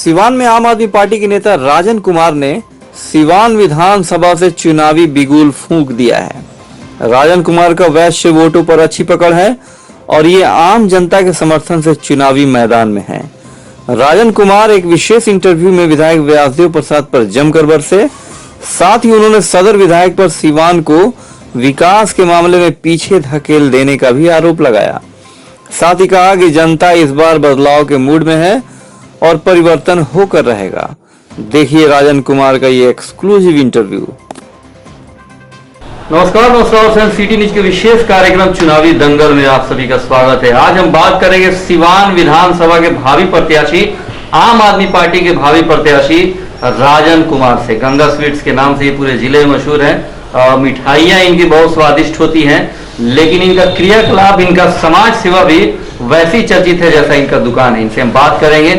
सिवान में आम आदमी पार्टी के नेता राजन कुमार ने सिवान विधानसभा से चुनावी बिगुल फूंक दिया है। राजन कुमार का वैश्य वोटों पर अच्छी पकड़ है और ये आम जनता के समर्थन से चुनावी मैदान में है। राजन कुमार एक विशेष इंटरव्यू में विधायक व्यासदेव प्रसाद पर जमकर बरसे। साथ ही उन्होंने सदर विधायक पर सिवान को विकास के मामले में पीछे धकेल देने का भी आरोप लगाया। साथ ही कहा कि जनता इस बार बदलाव के मूड में है और परिवर्तन होकर रहेगा। देखिए राजन कुमार का ये एक्सक्लूसिव इंटरव्यू। नमस्कार सिटी न्यूज के विशेष कार्यक्रम चुनावी दंगल में आप सभी का स्वागत है। आज हम बात करेंगे सिवान विधानसभा के भावी प्रत्याशी, आम आदमी पार्टी के भावी प्रत्याशी राजन कुमार से। गंगा स्वीट्स के नाम से ये पूरे जिले में मशहूर है। मिठाइयां इनकी बहुत स्वादिष्ट होती हैं, लेकिन इनका क्रियाकलाप, इनका समाज सेवा भी वैसी चर्चित है जैसा इनका दुकान है। इनसे हम बात करेंगे।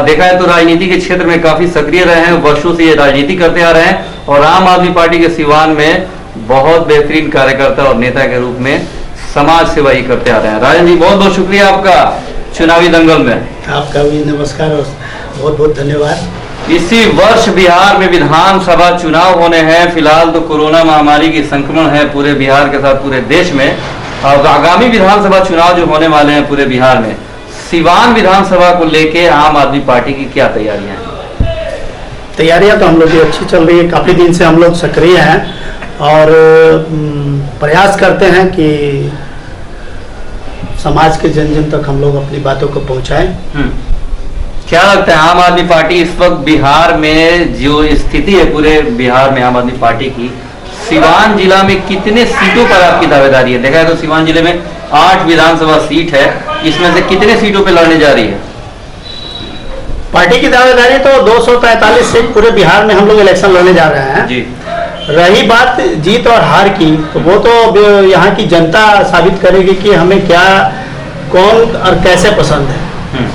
देखा है तो राजनीति के क्षेत्र में काफी सक्रिय रहे हैं, वर्षों से ये राजनीति करते आ रहे हैं और आम आदमी पार्टी के सिवान में बहुत बेहतरीन कार्यकर्ता और नेता के रूप में समाज सेवा ही करते आ रहे हैं। राजन जी, बहुत बहुत शुक्रिया आपका चुनावी दंगल में। आपका भी नमस्कार और बहुत बहुत धन्यवाद। इसी वर्ष बिहार में विधानसभा चुनाव होने हैं। फिलहाल तो कोरोना महामारी की संक्रमण है पूरे बिहार के साथ पूरे देश में। और आगामी विधानसभा चुनाव जो होने वाले हैं पूरे बिहार में, सिवान विधानसभा को लेके आम आदमी पार्टी की क्या तैयारियां हैं? तैयारियां तो हम लोग की अच्छी चल रही है। काफी दिन से हम लोग सक्रिय हैं और प्रयास करते हैं कि समाज के जन जन तक हम लोग अपनी बातों को पहुंचाएं। क्या लगता है आम आदमी पार्टी इस वक्त बिहार में जो स्थिति है, पूरे बिहार में आम आदमी पार्टी की, सिवान जिला में कितने सीटों पर आपकी दावेदारी है? देखा है तो सिवान जिले में 8 विधानसभा सीट है, इसमें से कितने सीटों पे लड़ने जा रही है पार्टी की दावेदारी? तो 243 सीट पूरे बिहार में हम लोग इलेक्शन लड़ने जा रहे हैं जी। रही बात जीत और हार की, तो वो तो यहाँ की जनता साबित करेगी कि हमें क्या, कौन और कैसे पसंद है।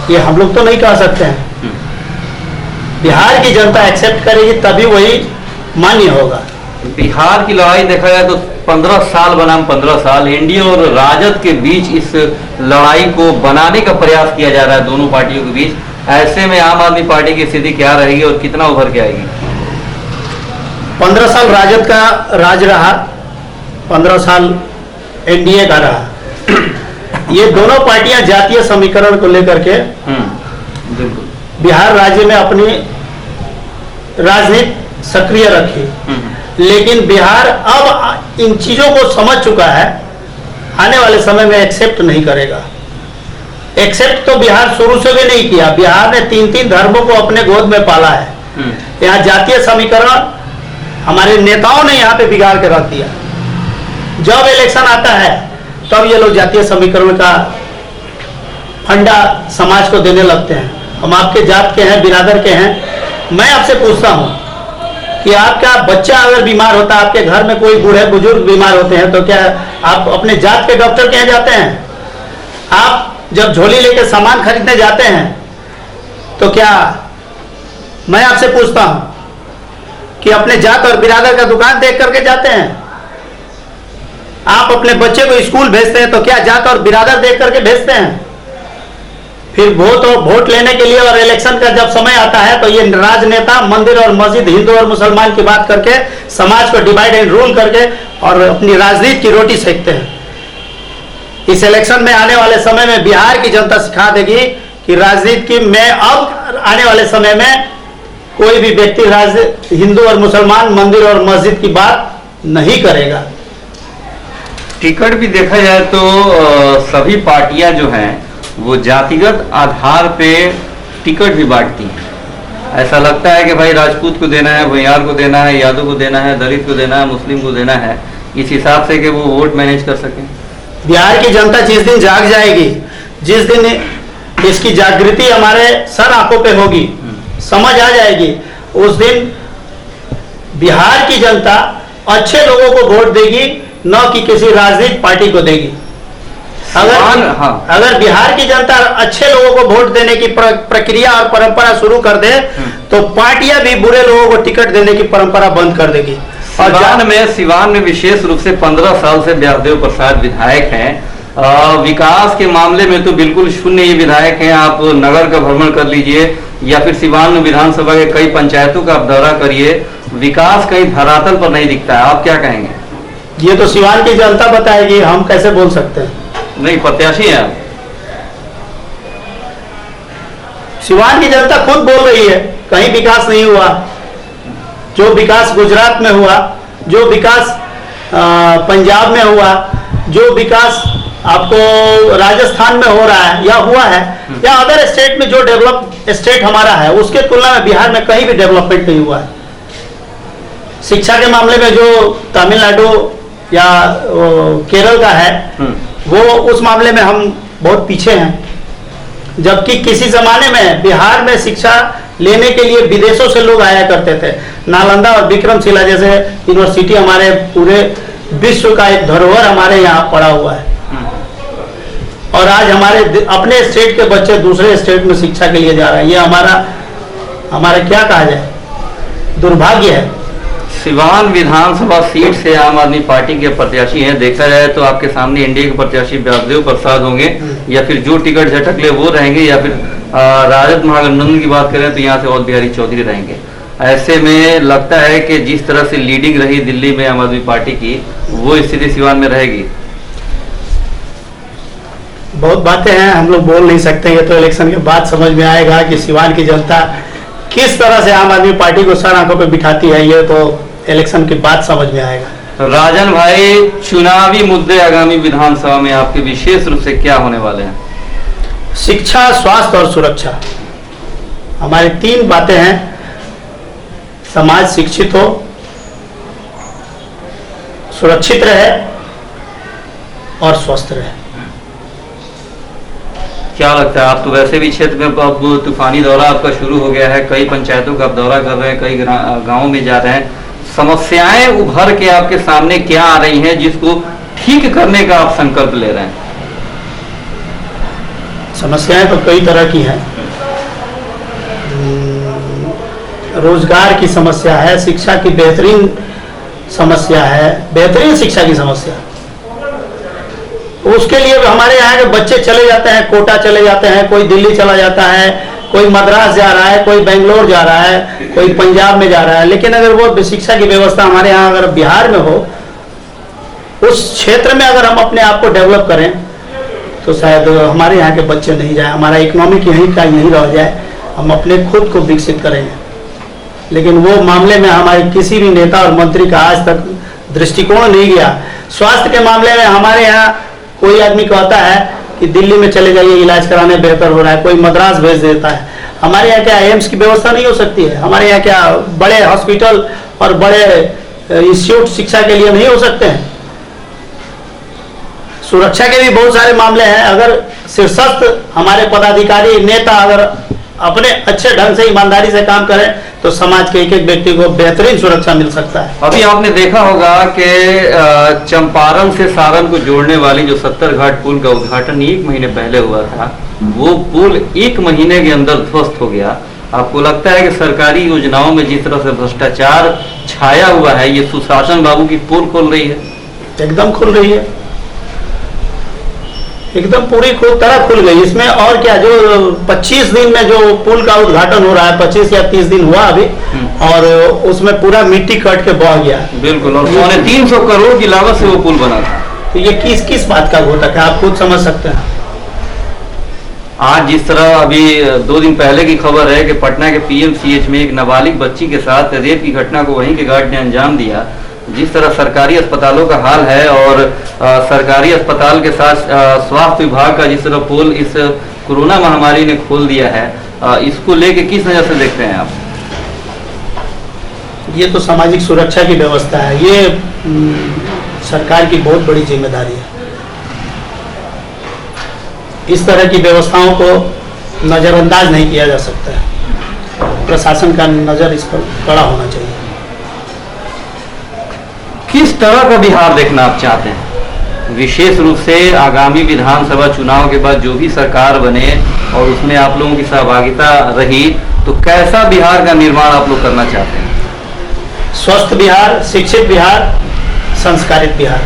ये हम लोग तो नहीं कह सकते हैं। बिहार की जनता एक्सेप्ट करेगी तभी वही मान्य होगा। बिहार की लड़ाई देखा जाए तो 15 साल बनाम 15 साल एनडीए और राजद के बीच इस लड़ाई को बनाने का प्रयास किया जा रहा है दोनों पार्टियों के बीच। ऐसे में आम आदमी पार्टी की स्थिति क्या रहेगी और कितना उभर के आएगी? 15 साल राजद का राज रहा, 15 साल एनडीए का रहा। ये दोनों पार्टियां जातीय समीकरण को लेकर के बिहार राज्य में अपनी राजनीति सक्रिय रखी, लेकिन बिहार अब इन चीजों को समझ चुका है, आने वाले समय में एक्सेप्ट नहीं करेगा। एक्सेप्ट तो बिहार शुरू से भी नहीं किया। बिहार ने 3 धर्मों को अपने गोद में पाला है। यहाँ जातीय समीकरण हमारे नेताओं ने यहाँ पे बिगाड़ के रख दिया। जब इलेक्शन आता है तब ये लोग जातीय समीकरण का फंडा समाज को देने लगते हैं। हम आपके जात के हैं, बिरादर के हैं। मैं आपसे पूछता हूं कि आपका बच्चा अगर बीमार होता है, आपके घर में कोई बूढ़े बुजुर्ग बीमार होते हैं, तो क्या आप अपने जात के डॉक्टर के यहाँ जाते हैं? आप जब झोली लेके सामान खरीदने जाते हैं तो क्या, मैं आपसे पूछता हूं कि अपने जात और बिरादर का दुकान देख करके जाते हैं? आप अपने बच्चे को स्कूल भेजते हैं तो क्या जात और बिरादर देख करके भेजते हैं? फिर वोट लेने के लिए और इलेक्शन का जब समय आता है तो ये राजनेता मंदिर और मस्जिद, हिंदू और मुसलमान की बात करके समाज को डिवाइड एंड रूल करके और अपनी राजनीति की रोटी सेकते हैं। इस इलेक्शन में आने वाले समय में बिहार की जनता सिखा देगी कि राजनीति में अब आने वाले समय में कोई भी व्यक्ति हिंदू और मुसलमान, मंदिर और मस्जिद की बात नहीं करेगा। टिकट भी देखा जाए तो सभी पार्टियां जो हैं वो जातिगत आधार पे टिकट भी बांटती हैं। ऐसा लगता है कि भाई राजपूत को देना है, भुइयार को देना है, यादव को देना है, दलित को देना है, मुस्लिम को देना है, इस हिसाब से कि वो वोट मैनेज कर सकें। बिहार की जनता जिस दिन जाग जाएगी, जिस दिन इसकी जागृति हमारे सर आंखों पे होगी, समझ आ जाएगी, उस दिन बिहार की जनता अच्छे लोगों को वोट देगी, न कि किसी राजनीतिक पार्टी को देगी। अगर बिहार की जनता अच्छे लोगों को वोट देने की प्रक्रिया और परंपरा शुरू कर दे तो पार्टियां भी बुरे लोगों को टिकट देने की परंपरा बंद कर देगी। और सिवान में विशेष रूप से 15 साल से व्यासदेव प्रसाद विधायक हैं। विकास के मामले में तो बिल्कुल शून्य ये विधायक हैं। आप नगर का भ्रमण कर लीजिए या फिर सिवान विधानसभा के कई पंचायतों का आप दौरा करिए, विकास कहीं धरातल पर नहीं दिखता है। आप क्या कहेंगे? ये तो सिवान की जनता बताएगी, हम कैसे बोल सकते हैं। नहीं, प्रत्याशी हैं आप। सिवान की जनता खुद बोल रही है कहीं विकास नहीं हुआ। जो विकास गुजरात में हुआ, जो विकास पंजाब में हुआ, जो विकास आपको राजस्थान में हो रहा है या हुआ है या अदर स्टेट में जो डेवलप स्टेट हमारा है, उसके तुलना में बिहार में कहीं भी डेवलपमेंट नहीं हुआ है। शिक्षा के मामले में जो तमिलनाडु या केरल का है, वो उस मामले में हम बहुत पीछे हैं। जबकि किसी जमाने में बिहार में शिक्षा लेने के लिए विदेशों से लोग आया करते थे। नालंदा और विक्रमशिला जैसे यूनिवर्सिटी हमारे पूरे विश्व का एक धरोहर हमारे यहाँ पड़ा हुआ है। और आज हमारे अपने स्टेट के बच्चे दूसरे स्टेट में शिक्षा के लिए जा रहे हैं। ये हमारा क्या कहा जाए, दुर्भाग्य है। सिवान विधानसभा सीट से आम आदमी पार्टी के प्रत्याशी हैं। देखा जाए तो आपके सामने एनडीए के प्रत्याशी व्यासदेव प्रसाद होंगे या फिर जो टिकट झटक ले वो रहेंगे, या फिर राजद महागठबंधन की बात करें तो यहाँ से और बिहारी चौधरी रहेंगे। ऐसे में लगता है कि जिस तरह से लीडिंग रही दिल्ली में आम आदमी पार्टी की, वो स्थिति सिवान में रहेगी। बहुत बातें हैं, हम लोग बोल नहीं सकते। ये तो इलेक्शन के बाद समझ में आएगा कि सिवान की जनता किस तरह से आम आदमी पार्टी को सर आंखों पे बिठाती है। ये तो इलेक्शन के बाद समझ में आएगा। तो राजन भाई, चुनावी मुद्दे आगामी विधानसभा में आपके विशेष रूप से क्या होने वाले हैं? शिक्षा, स्वास्थ्य और सुरक्षा, हमारी 3 बातें हैं। समाज शिक्षित हो, सुरक्षित रहे और स्वस्थ रहे। क्या लगता है, आप तो वैसे भी क्षेत्र में अब तूफानी दौरा आपका शुरू हो गया है, कई पंचायतों का आप दौरा कर रहे हैं, कई गांवों में जा रहे हैं, समस्याएं उभर के आपके सामने क्या आ रही हैं जिसको ठीक करने का आप संकल्प ले रहे हैं? समस्याएं तो कई तरह की हैं। रोजगार की समस्या है, शिक्षा की बेहतरीन समस्या है, बेहतरीन शिक्षा की समस्या। उसके लिए हमारे यहाँ के बच्चे चले जाते हैं, कोटा चले जाते हैं, कोई दिल्ली चला जाता है, कोई मद्रास जा रहा है, कोई बेंगलोर जा रहा है, कोई पंजाब में जा रहा है। लेकिन अगर वो शिक्षा की व्यवस्था हमारे यहाँ अगर बिहार में हो, उस क्षेत्र में अगर हम अपने आप को डेवलप करें, तो शायद हमारे यहाँ के बच्चे नहीं जाए, हमारा इकोनॉमिक यहीं का यहीं रह जाए, हम अपने खुद को विकसित करेंगे। लेकिन वो मामले में हमारे किसी भी नेता और मंत्री का आज तक दृष्टिकोण नहीं गया। स्वास्थ्य के मामले में हमारे यहाँ कोई आदमी कहता है कि दिल्ली में चले जाइए इलाज कराने, बेहतर हो रहा है, कोई मद्रास भेज देता है। हमारे यहाँ क्या एम्स की व्यवस्था नहीं हो सकती है? हमारे यहाँ क्या बड़े हॉस्पिटल और बड़े इंस्टीट्यूट शिक्षा के लिए नहीं हो सकते हैं? सुरक्षा के भी बहुत सारे मामले हैं। अगर शीर्षस्थ हमारे पदाधिकारी नेता अगर अपने अच्छे ढंग से ईमानदारी से काम करें तो समाज के एक एक व्यक्ति को बेहतरीन सुरक्षा मिल सकता है। अभी आपने देखा होगा कि चंपारण से सारण को जोड़ने वाली जो 70 घाट पुल का उद्घाटन 1 महीने पहले हुआ था, वो पुल 1 महीने के अंदर ध्वस्त हो गया। आपको लगता है कि सरकारी योजनाओं में जिस तरह से भ्रष्टाचार छाया हुआ है, ये सुशासन बाबू की पोल खोल रही है? एकदम खुल रही है, एकदम पूरी तरह खुल गई। इसमें और क्या, जो 25 दिन में जो पुल का उद्घाटन हो रहा है, 25 या 30 दिन हुआ अभी, और उसमें पूरा मिट्टी कट के बह गया। बिल्कुल, और 350 करोड़ की लागत से वो पुल बना था। तो ये किस बात का घोटाला है, आप खुद समझ सकते हैं। आज जिस तरह अभी 2 दिन पहले की खबर है कि पटना के पीएमसीएच में एक नाबालिग बच्ची के साथ रेप की घटना को वहीं के गार्ड ने अंजाम दिया। जिस तरह सरकारी अस्पतालों का हाल है और सरकारी अस्पताल के साथ स्वास्थ्य विभाग का जिस तरह पोल इस कोरोना महामारी ने खोल दिया है, इसको लेके किस नजर से देखते हैं आप? ये तो सामाजिक सुरक्षा की व्यवस्था है, ये सरकार की बहुत बड़ी जिम्मेदारी है। इस तरह की व्यवस्थाओं को नजरअंदाज नहीं किया जा सकता है। प्रशासन का नजर इस पर कड़ा होना चाहिए। किस तरह का बिहार देखना आप चाहते हैं? विशेष रूप से आगामी विधानसभा चुनाव के बाद जो भी सरकार बने और उसमें आप लोगों की सहभागिता रही, तो कैसा बिहार का निर्माण आप लोग करना चाहते हैं? स्वस्थ बिहार, शिक्षित बिहार, संस्कारित बिहार।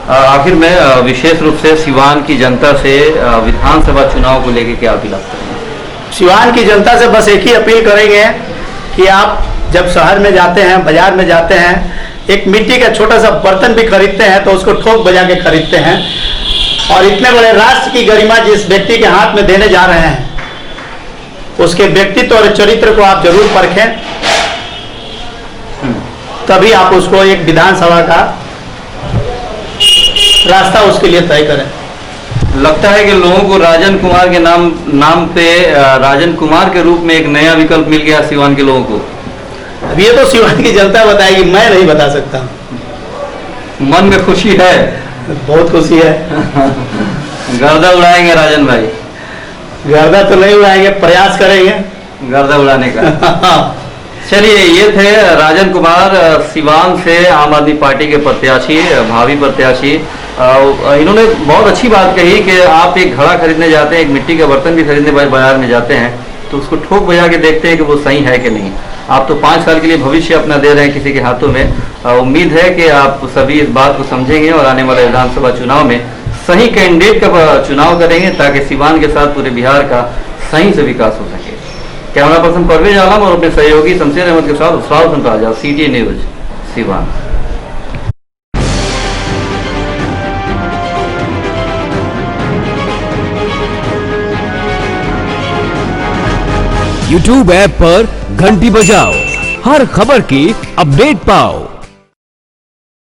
आखिर में विशेष रूप से सिवान की जनता से विधानसभा चुनाव को लेकर क्या अपील आप करेंगे? सिवान की जनता से बस एक ही अपील करेंगे कि आप जब शहर में जाते हैं, बाजार में जाते हैं, एक मिट्टी का छोटा सा बर्तन भी खरीदते हैं तो उसको ठोक बजा के खरीदते हैं, और इतने बड़े राष्ट्र की गरिमा जिस व्यक्ति के हाथ में देने जा रहे हैं उसके व्यक्तित्व और चरित्र को आप जरूर परखें, तभी आप उसको एक विधानसभा का रास्ता उसके लिए तय करें। लगता है कि लोगों को राजन कुमार के नाम पे राजन कुमार के रूप में एक नया विकल्प मिल गया सिवान के लोगों को। अब ये तो सिवान की जनता बताएगी, मैं नहीं बता सकता। मन में खुशी है? बहुत खुशी है। गर्दा उड़ाएंगे राजन भाई? गर्दा तो नहीं उड़ाएंगे, प्रयास करेंगे गर्दा उड़ाने का। चलिए, ये थे राजन कुमार सिवान से आम आदमी पार्टी के प्रत्याशी, भावी प्रत्याशी। इन्होंने बहुत अच्छी बात कही कि आप एक घड़ा खरीदने जाते हैं, एक मिट्टी का बर्तन भी खरीदने बाजार में जाते हैं तो उसको ठोक बजा के देखते हैं कि वो सही है कि नहीं। आप तो 5 साल के लिए भविष्य अपना दे रहे हैं किसी के हाथों में। उम्मीद है कि आप सभी इस बात को समझेंगे और आने वाले विधानसभा चुनाव में सही कैंडिडेट का चुनाव करेंगे ताकि सिवान के साथ पूरे बिहार का सही से विकास हो सके। कैमरा पर्सन परवेज आलम और अपने सहयोगी शमशेर अहमद के साथ उसराव हुसैन राजा, CT news, Siwan. YouTube app पर घंटी बजाओ, हर खबर की अपडेट पाओ।